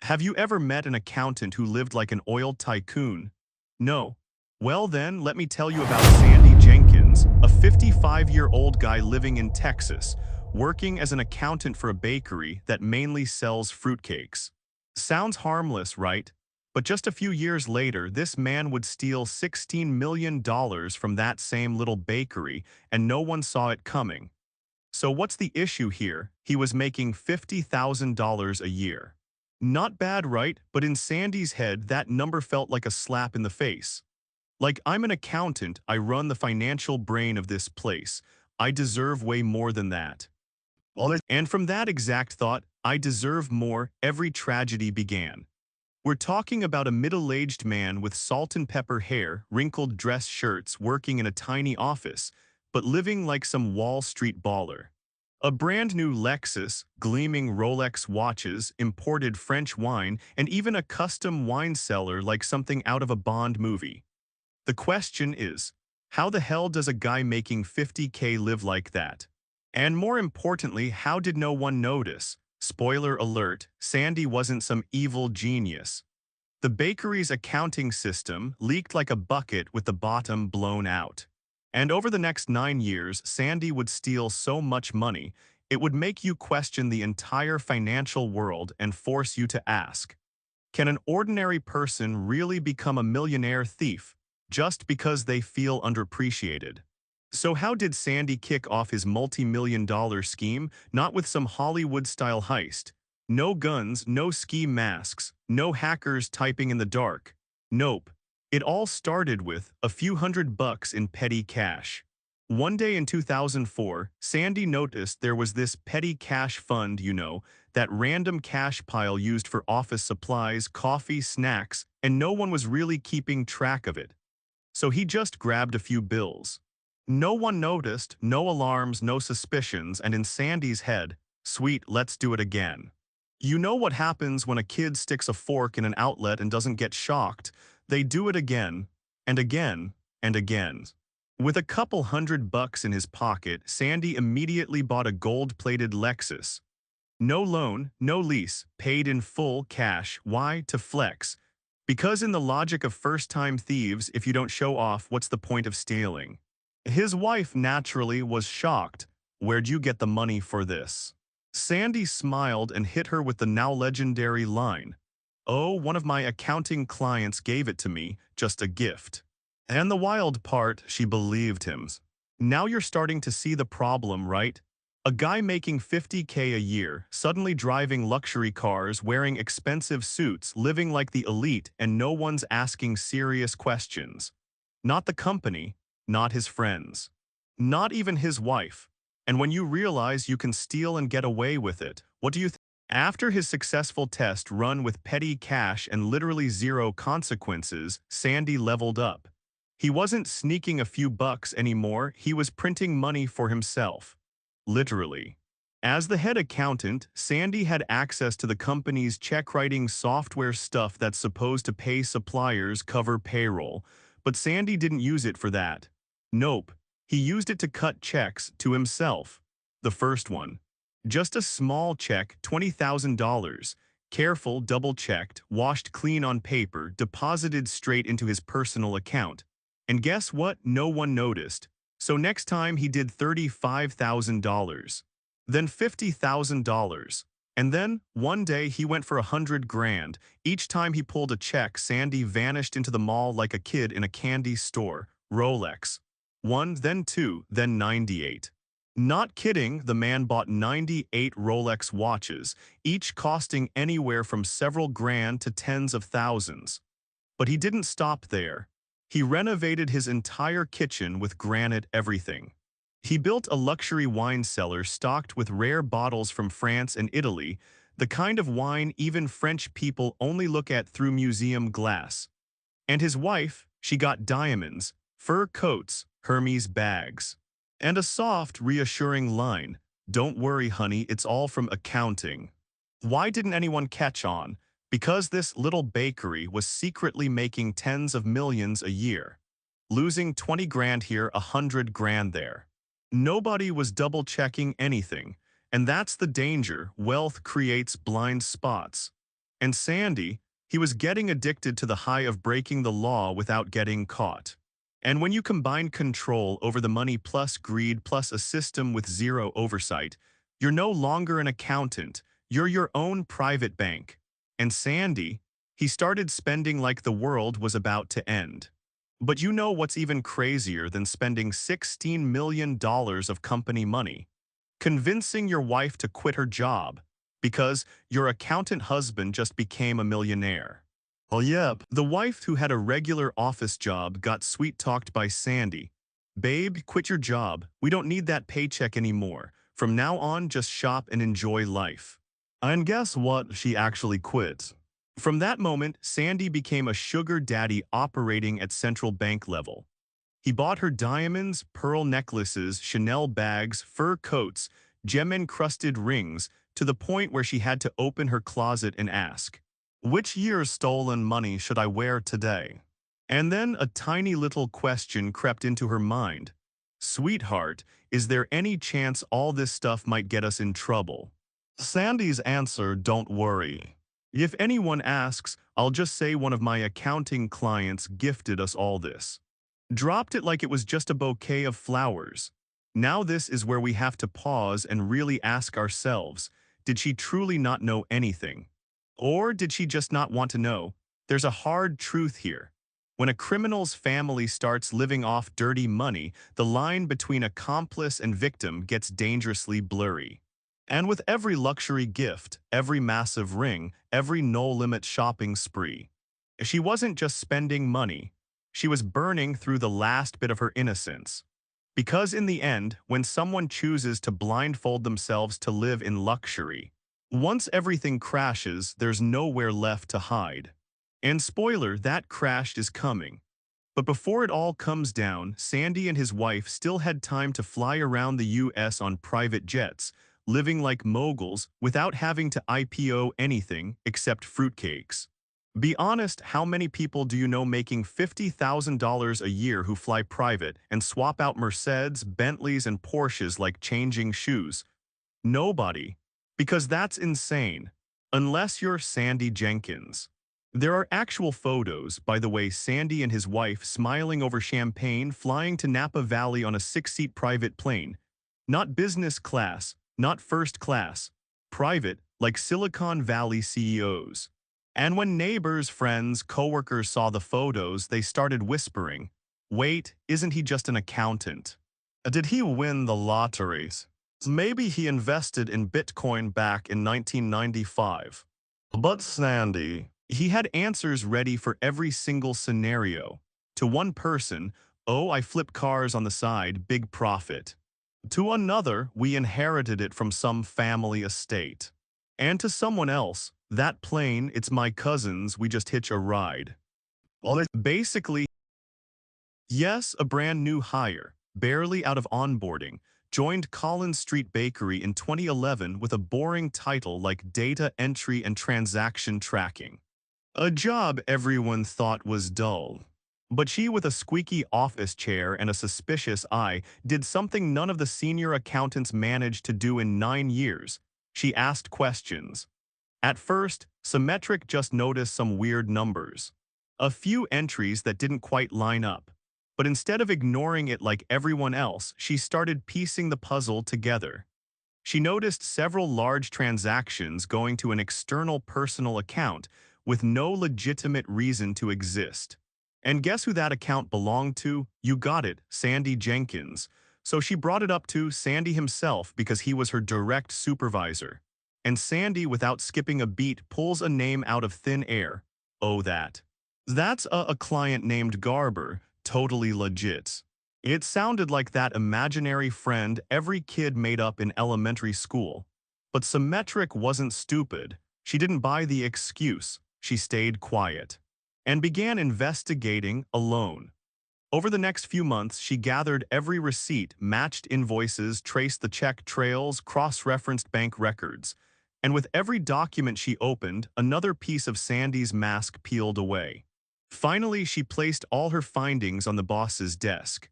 Have you ever met an accountant who lived like an oil tycoon? No. Well then, let me tell you about Sandy Jenkins, a 55-year-old guy living in Texas, working as an accountant for a bakery that mainly sells fruitcakes. Sounds harmless, right? But just a few years later, this man would steal $16 million from that same little bakery, and no one saw it coming. So what's the issue here? He was making $50,000 a year. Not bad, right? But in Sandy's head, that number felt like a slap in the face. Like, I'm an accountant, I run the financial brain of this place. I deserve way more than that. And from that exact thought, I deserve more, every tragedy began. We're talking about a middle-aged man with salt and pepper hair, wrinkled dress shirts, working in a tiny office, but living like some Wall Street baller. A brand new Lexus, gleaming Rolex watches, imported French wine, and even a custom wine cellar like something out of a Bond movie. The question is, how the hell does a guy making 50K live like that? And more importantly, how did no one notice? Spoiler alert, Sandy wasn't some evil genius. The bakery's accounting system leaked like a bucket with the bottom blown out. And over the next 9 years, Sandy would steal so much money, it would make you question the entire financial world and force you to ask, can an ordinary person really become a millionaire thief just because they feel underappreciated? So how did Sandy kick off his multi-million-dollar scheme? Not with some Hollywood-style heist. No guns, no ski masks, no hackers typing in the dark. Nope. It all started with a few $100 in petty cash. One day in 2004, Sandy noticed there was this petty cash fund, that random cash pile used for office supplies, coffee, snacks, and no one was really keeping track of it. So he just grabbed a few bills. No one noticed, no alarms, no suspicions, and in Sandy's head, sweet, let's do it again. You know what happens when a kid sticks a fork in an outlet and doesn't get shocked? They do it again, and again, and again. With a couple $100 in his pocket, Sandy immediately bought a gold-plated Lexus. No loan, no lease, paid in full cash. Why? To flex. Because in the logic of first-time thieves, if you don't show off, what's the point of stealing? His wife naturally was shocked. Where'd you get the money for this? Sandy smiled and hit her with the now legendary line. Oh, one of my accounting clients gave it to me, just a gift. And the wild part, she believed him. Now you're starting to see the problem, right? A guy making 50K a year, suddenly driving luxury cars, wearing expensive suits, living like the elite, and no one's asking serious questions. Not the company, not his friends, not even his wife. And when you realize you can steal and get away with it, what do you think? After his successful test run with petty cash and literally zero consequences, Sandy leveled up. He wasn't sneaking a few bucks anymore, he was printing money for himself. Literally. As the head accountant, Sandy had access to the company's check-writing software stuff that's supposed to pay suppliers, cover payroll. But Sandy didn't use it for that. Nope. He used it to cut checks to himself. The first one. Just a small check, $20,000. Careful, double-checked, washed clean on paper, deposited straight into his personal account. And guess what? No one noticed. So next time he did $35,000. Then $50,000. And then, one day he went for $100,000. Each time he pulled a check, Sandy vanished into the mall like a kid in a candy store. Rolex. One, then two, then 98. Not kidding, the man bought 98 Rolex watches, each costing anywhere from several grand to tens of thousands. But he didn't stop there. He renovated his entire kitchen with granite everything. He built a luxury wine cellar stocked with rare bottles from France and Italy, the kind of wine even French people only look at through museum glass. And his wife, she got diamonds, fur coats, Hermes bags, and a soft, reassuring line, "Don't worry, honey, it's all from accounting." Why didn't anyone catch on? Because this little bakery was secretly making tens of millions a year. Losing 20 grand here, 100 grand there. Nobody was double-checking anything, and that's the danger. Wealth creates blind spots. And Sandy, he was getting addicted to the high of breaking the law without getting caught. And when you combine control over the money plus greed plus a system with zero oversight, you're no longer an accountant, you're your own private bank. And Sandy, he started spending like the world was about to end. But you know what's even crazier than spending $16 million of company money? Convincing your wife to quit her job because your accountant husband just became a millionaire. Oh, yep. The wife who had a regular office job got sweet-talked by Sandy. Babe, quit your job. We don't need that paycheck anymore. From now on, just shop and enjoy life. And guess what? She actually quit. From that moment, Sandy became a sugar daddy operating at central bank level. He bought her diamonds, pearl necklaces, Chanel bags, fur coats, gem-encrusted rings, to the point where she had to open her closet and ask, "Which year's stolen money should I wear today?" And then a tiny little question crept into her mind. "Sweetheart, is there any chance all this stuff might get us in trouble?" Sandy's answer, "Don't worry. If anyone asks, I'll just say one of my accounting clients gifted us all this." Dropped it like it was just a bouquet of flowers. Now this is where we have to pause and really ask ourselves, did she truly not know anything? Or did she just not want to know? There's a hard truth here. When a criminal's family starts living off dirty money, the line between accomplice and victim gets dangerously blurry. And with every luxury gift, every massive ring, every no-limit shopping spree, she wasn't just spending money, she was burning through the last bit of her innocence. Because in the end, when someone chooses to blindfold themselves to live in luxury, once everything crashes, there's nowhere left to hide. And spoiler, that crash is coming. But before it all comes down, Sandy and his wife still had time to fly around the US on private jets, living like moguls without having to IPO anything except fruitcakes. Be honest, how many people do you know making $50,000 a year who fly private and swap out Mercedes, Bentleys, and Porsches like changing shoes? Nobody. Because that's insane. Unless you're Sandy Jenkins. There are actual photos, by the way, Sandy and his wife smiling over champagne, flying to Napa Valley on a 6-seat private plane. Not business class, not first class. Private, like Silicon Valley CEOs. And when neighbors, friends, coworkers saw the photos, they started whispering, "Wait, isn't he just an accountant? Did he win the lotteries? Maybe he invested in Bitcoin back in 1995. But Sandy, he had answers ready for every single scenario. To one person, "Oh, I flip cars on the side, big profit." To another, "We inherited it from some family estate." And to someone else, "That plane, it's my cousin's, we just hitch a ride." Well, it's basically, yes, a brand new hire, barely out of onboarding, joined Collins Street Bakery in 2011 with a boring title like data entry and transaction tracking. A job everyone thought was dull. But she, with a squeaky office chair and a suspicious eye, did something none of the senior accountants managed to do in 9 years. She asked questions. At first, Symmetric just noticed some weird numbers. A few entries that didn't quite line up. But instead of ignoring it like everyone else, she started piecing the puzzle together. She noticed several large transactions going to an external personal account with no legitimate reason to exist. And guess who that account belonged to? You got it, Sandy Jenkins. So she brought it up to Sandy himself because he was her direct supervisor. And Sandy, without skipping a beat, pulls a name out of thin air. Oh, that's a client named Garber, totally legit. It sounded like that imaginary friend every kid made up in elementary school. But Symmetric wasn't stupid. She didn't buy the excuse. She stayed quiet. And began investigating alone. Over the next few months, she gathered every receipt, matched invoices, traced the check trails, cross-referenced bank records. And with every document she opened, another piece of Sandy's mask peeled away. Finally, she placed all her findings on the boss's desk.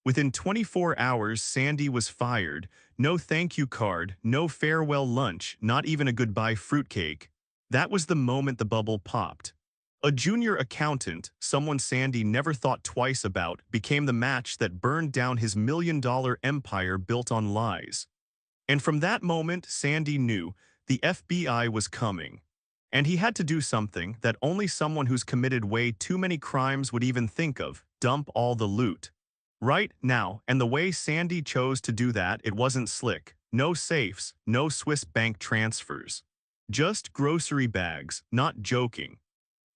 Within 24 hours, Sandy was fired. No thank you card, no farewell lunch, not even a goodbye fruitcake. That was the moment the bubble popped. A junior accountant, someone Sandy never thought twice about, became the match that burned down his million-dollar empire built on lies. And from that moment, Sandy knew the FBI was coming. And he had to do something that only someone who's committed way too many crimes would even think of: dump all the loot. Right now, and the way Sandy chose to do that, it wasn't slick. No safes, no Swiss bank transfers. Just grocery bags, not joking.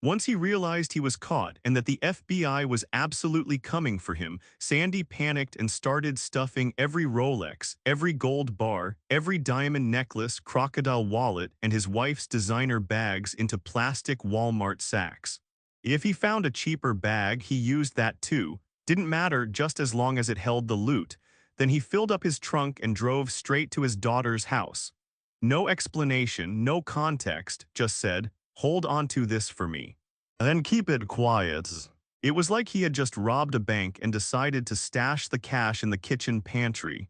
Once he realized he was caught and that the FBI was absolutely coming for him, Sandy panicked and started stuffing every Rolex, every gold bar, every diamond necklace, crocodile wallet, and his wife's designer bags into plastic Walmart sacks. If he found a cheaper bag, he used that too. Didn't matter, just as long as it held the loot. Then he filled up his trunk and drove straight to his daughter's house. No explanation, no context, just said, "Hold on to this for me. Then keep it quiet." It was like he had just robbed a bank and decided to stash the cash in the kitchen pantry.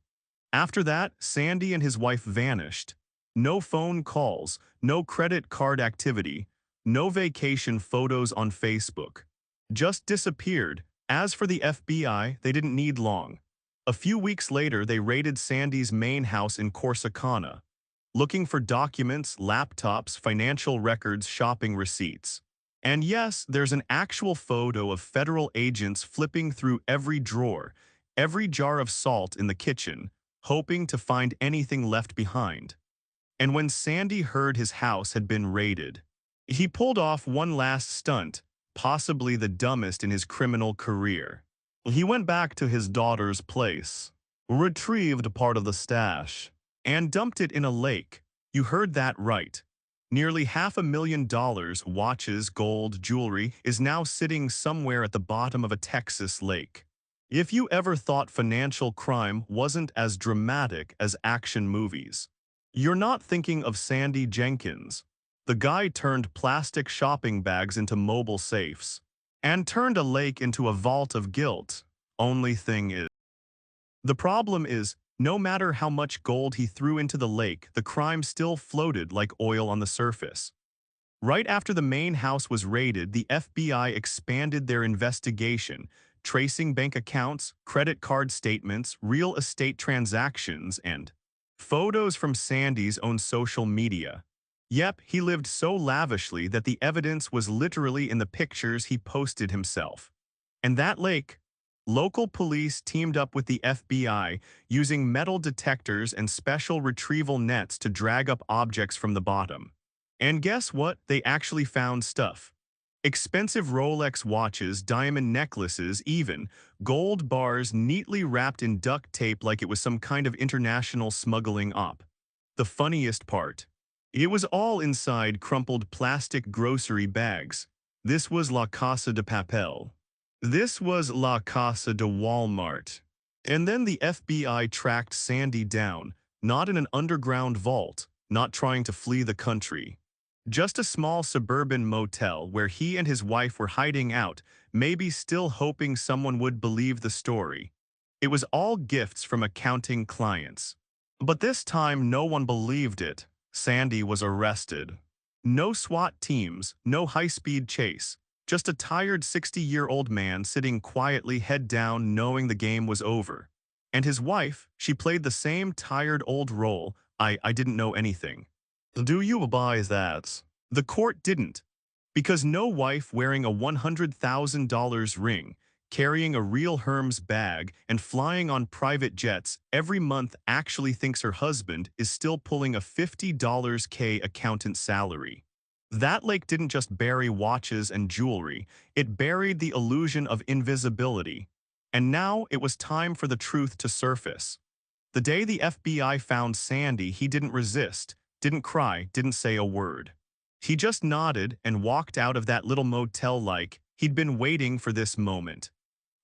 After that, Sandy and his wife vanished. No phone calls, no credit card activity, no vacation photos on Facebook. Just disappeared. As for the FBI, they didn't need long. A few weeks later, they raided Sandy's main house in Corsicana, looking for documents, laptops, financial records, shopping receipts. And yes, there's an actual photo of federal agents flipping through every drawer, every jar of salt in the kitchen, hoping to find anything left behind. And when Sandy heard his house had been raided, he pulled off one last stunt, possibly the dumbest in his criminal career. He went back to his daughter's place, retrieved part of the stash, and dumped it in a lake. You heard that right. Nearly $500,000, watches, gold, jewelry, is now sitting somewhere at the bottom of a Texas lake. If you ever thought financial crime wasn't as dramatic as action movies, you're not thinking of Sandy Jenkins. The guy turned plastic shopping bags into mobile safes and turned a lake into a vault of guilt. Only thing is, the problem is, no matter how much gold he threw into the lake, the crime still floated like oil on the surface. Right after the main house was raided, the FBI expanded their investigation, tracing bank accounts, credit card statements, real estate transactions, and photos from Sandy's own social media. Yep, he lived so lavishly that the evidence was literally in the pictures he posted himself. And that lake, local police teamed up with the FBI, using metal detectors and special retrieval nets to drag up objects from the bottom. And guess what? They actually found stuff. Expensive Rolex watches, diamond necklaces, even gold bars neatly wrapped in duct tape like it was some kind of international smuggling op. The funniest part: it was all inside crumpled plastic grocery bags. This was La Casa de Papel. This was La Casa de Walmart. And then the FBI tracked Sandy down, not in an underground vault, not trying to flee the country. Just a small suburban motel where he and his wife were hiding out, maybe still hoping someone would believe the story. It was all gifts from accounting clients. But this time no one believed it. Sandy was arrested. No SWAT teams, no high-speed chase. Just a tired 60-year-old man sitting quietly, head down, knowing the game was over. And his wife, she played the same tired old role: I didn't know anything. Do you buy that? The court didn't. Because no wife wearing a $100,000 ring, carrying a real Hermes bag, and flying on private jets every month actually thinks her husband is still pulling a $50K accountant salary. That lake didn't just bury watches and jewelry, it buried the illusion of invisibility. And now it was time for the truth to surface. The day the FBI found Sandy, he didn't resist, didn't cry, didn't say a word. He just nodded and walked out of that little motel like he'd been waiting for this moment.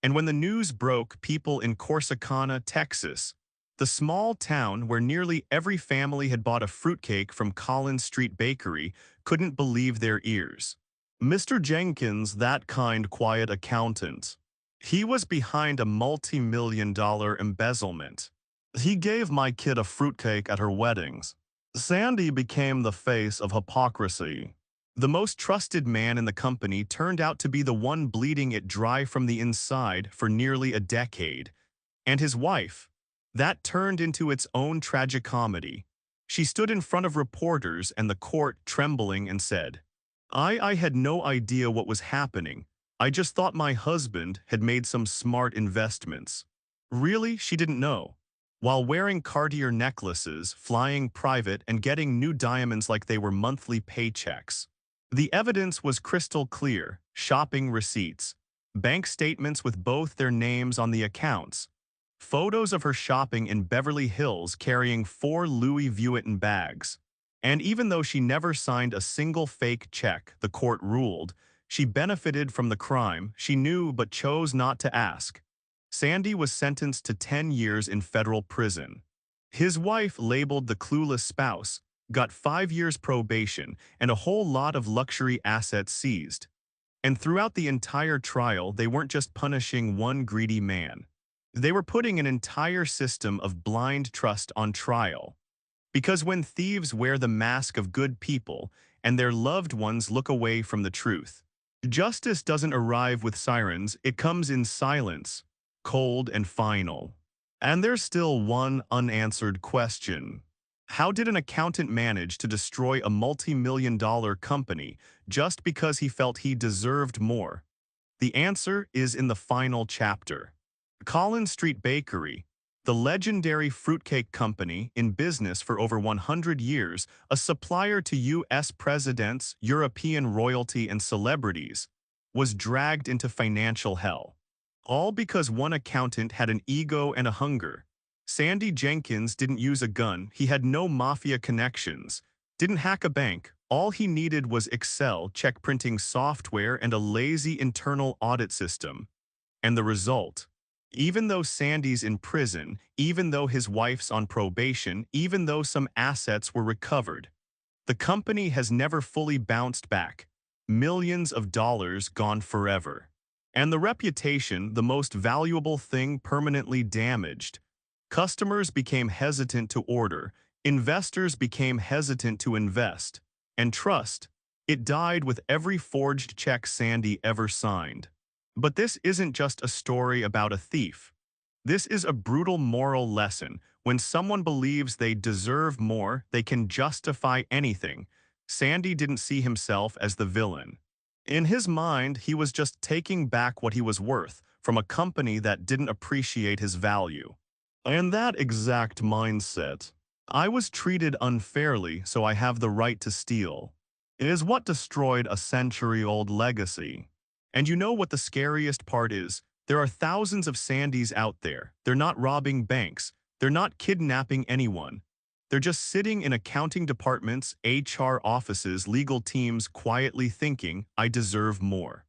And when the news broke, people in Corsicana, Texas, the small town where nearly every family had bought a fruitcake from Collins Street Bakery, couldn't believe their ears. Mr. Jenkins, that kind, quiet accountant, he was behind a multi-million-dollar embezzlement. He gave my kid a fruitcake at her weddings. Sandy became the face of hypocrisy. The most trusted man in the company turned out to be the one bleeding it dry from the inside for nearly a decade. And his wife. That turned into its own tragicomedy. She stood in front of reporters and the court trembling and said, I had no idea what was happening. I just thought my husband had made some smart investments. Really, she didn't know. While wearing Cartier necklaces, flying private, and getting new diamonds like they were monthly paychecks. The evidence was crystal clear: shopping receipts, bank statements with both their names on the accounts, photos of her shopping in Beverly Hills carrying 4 Louis Vuitton bags. And even though she never signed a single fake check, the court ruled, she benefited from the crime she knew but chose not to ask. Sandy was sentenced to 10 years in federal prison. His wife, labeled the clueless spouse, got 5 years probation and a whole lot of luxury assets seized. And throughout the entire trial, they weren't just punishing one greedy man. They were putting an entire system of blind trust on trial. Because when thieves wear the mask of good people and their loved ones look away from the truth, justice doesn't arrive with sirens, it comes in silence, cold and final. And there's still one unanswered question. How did an accountant manage to destroy a multi-million-dollar company just because he felt he deserved more? The answer is in the final chapter. Collins Street Bakery, the legendary fruitcake company in business for over 100 years, a supplier to U.S. presidents, European royalty, and celebrities, was dragged into financial hell. All because one accountant had an ego and a hunger. Sandy Jenkins didn't use a gun, he had no mafia connections, didn't hack a bank. All he needed was Excel, check printing software, and a lazy internal audit system. And the result? Even though Sandy's in prison, even though his wife's on probation, even though some assets were recovered, the company has never fully bounced back. Millions of dollars gone forever. And the reputation, the most valuable thing, permanently damaged. Customers became hesitant to order, investors became hesitant to invest, and trust, it died with every forged check Sandy ever signed. But this isn't just a story about a thief. This is a brutal moral lesson. When someone believes they deserve more, they can justify anything. Sandy didn't see himself as the villain. In his mind, he was just taking back what he was worth from a company that didn't appreciate his value. And that exact mindset, I was treated unfairly, so I have the right to steal, is what destroyed a century-old legacy. And you know what the scariest part is? There are thousands of Sandys out there. They're not robbing banks. They're not kidnapping anyone. They're just sitting in accounting departments, HR offices, legal teams, quietly thinking, I deserve more.